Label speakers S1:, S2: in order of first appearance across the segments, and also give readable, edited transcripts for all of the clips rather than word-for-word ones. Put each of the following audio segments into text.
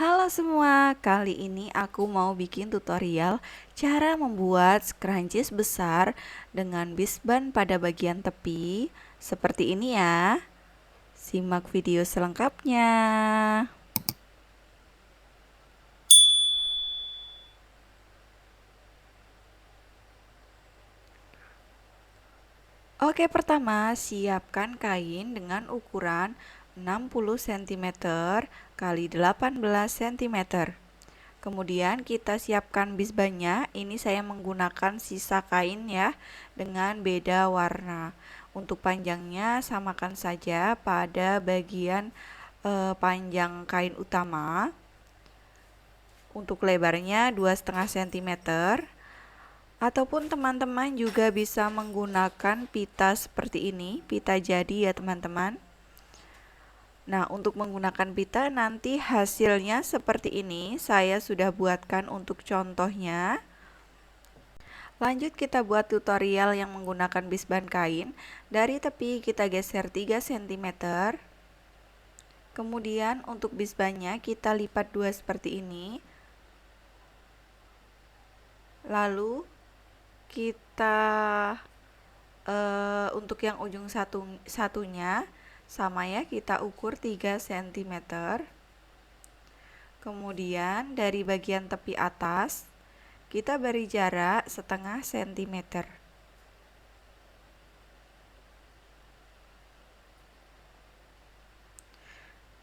S1: Halo semua, kali ini aku mau bikin tutorial cara membuat scrunchies besar dengan bisban pada bagian tepi seperti ini ya. Simak video selengkapnya. Oke, pertama siapkan kain dengan ukuran 60 cm kali 18 cm. Kemudian kita siapkan bisbannya. Ini saya menggunakan sisa kain ya, dengan beda warna. Untuk panjangnya samakan saja pada bagian panjang kain utama. Untuk lebarnya 2,5 cm. Ataupun teman-teman juga bisa menggunakan pita seperti ini, pita jadi ya teman-teman. Nah, untuk menggunakan pita nanti hasilnya seperti ini. Saya sudah buatkan untuk contohnya. Lanjut kita buat tutorial yang menggunakan bisban kain. Dari tepi kita geser 3 cm. Kemudian untuk bisbannya kita lipat 2 seperti ini. Lalu kita untuk yang ujung satunya sama ya, kita ukur 3 cm. Kemudian dari bagian tepi atas kita beri jarak setengah sentimeter.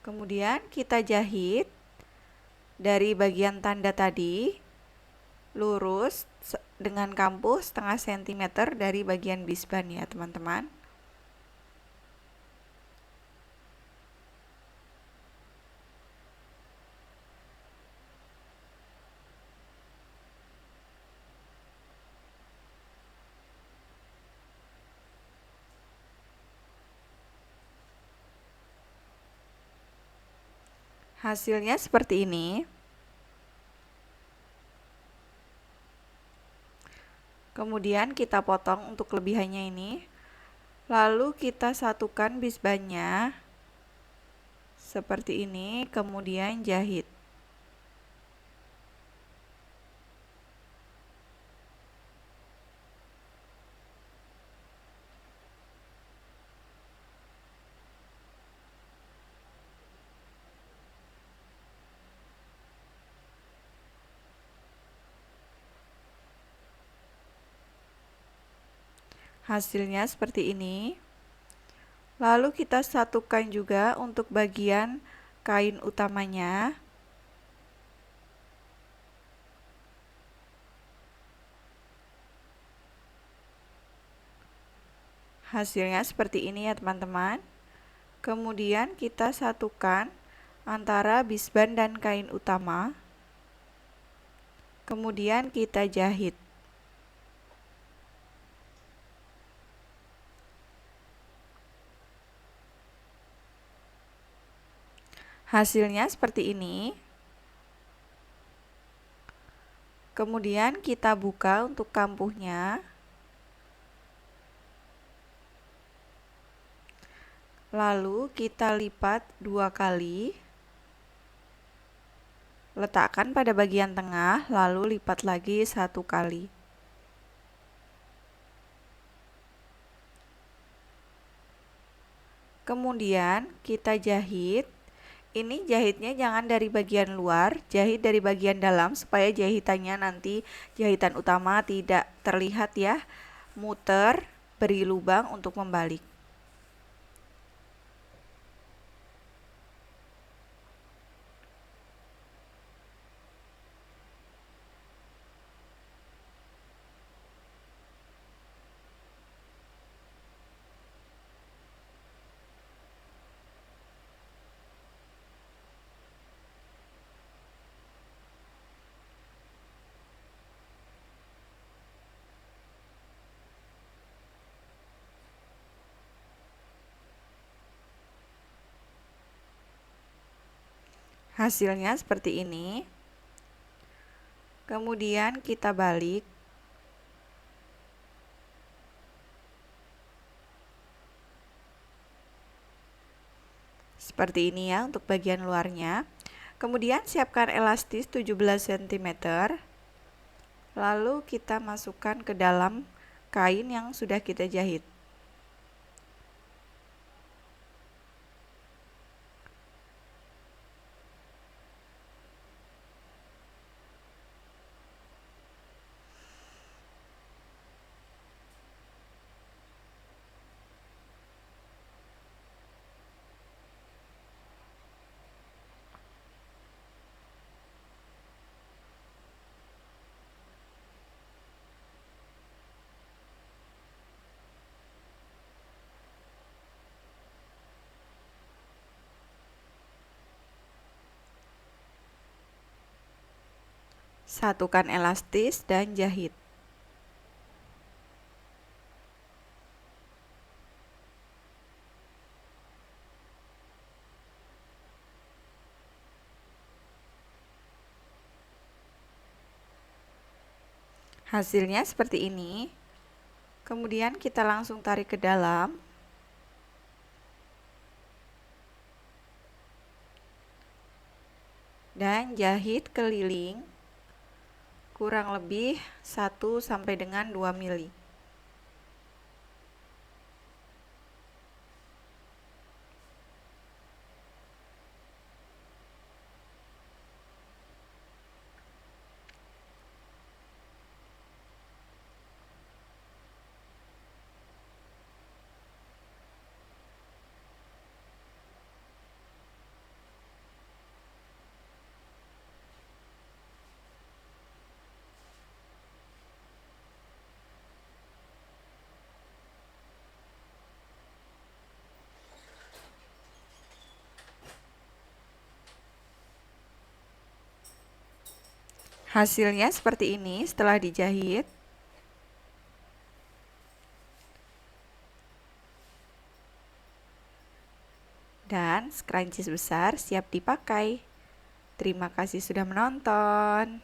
S1: Kemudian kita jahit dari bagian tanda tadi lurus dengan kampuh setengah sentimeter dari bagian bisban ya teman-teman. Hasilnya seperti ini. Kemudian kita potong untuk kelebihannya ini. Lalu kita satukan bisbannya seperti ini, kemudian jahit. Hasilnya seperti ini. Lalu kita satukan juga untuk bagian kain utamanya. Hasilnya seperti ini ya teman-teman. Kemudian kita satukan antara bisban dan kain utama. Kemudian kita jahit. Hasilnya seperti ini. Kemudian kita buka untuk kampuhnya. Lalu kita lipat 2 kali. Letakkan pada bagian tengah, lalu lipat lagi 1 kali. Kemudian kita jahit. Ini jahitnya jangan dari bagian luar, jahit dari bagian dalam supaya jahitannya nanti jahitan utama tidak terlihat ya. Muter, beri lubang untuk membalik. Hasilnya seperti ini. Kemudian kita balik. Seperti ini ya untuk bagian luarnya. Kemudian siapkan elastis 17 cm. Lalu kita masukkan ke dalam kain yang sudah kita jahit. Satukan elastis dan jahit. Hasilnya seperti ini. Kemudian kita langsung tarik ke dalam. Dan jahit keliling kurang lebih 1 sampai dengan 2 mili. Hasilnya seperti ini setelah dijahit. Dan scrunchies besar siap dipakai. Terima kasih sudah menonton.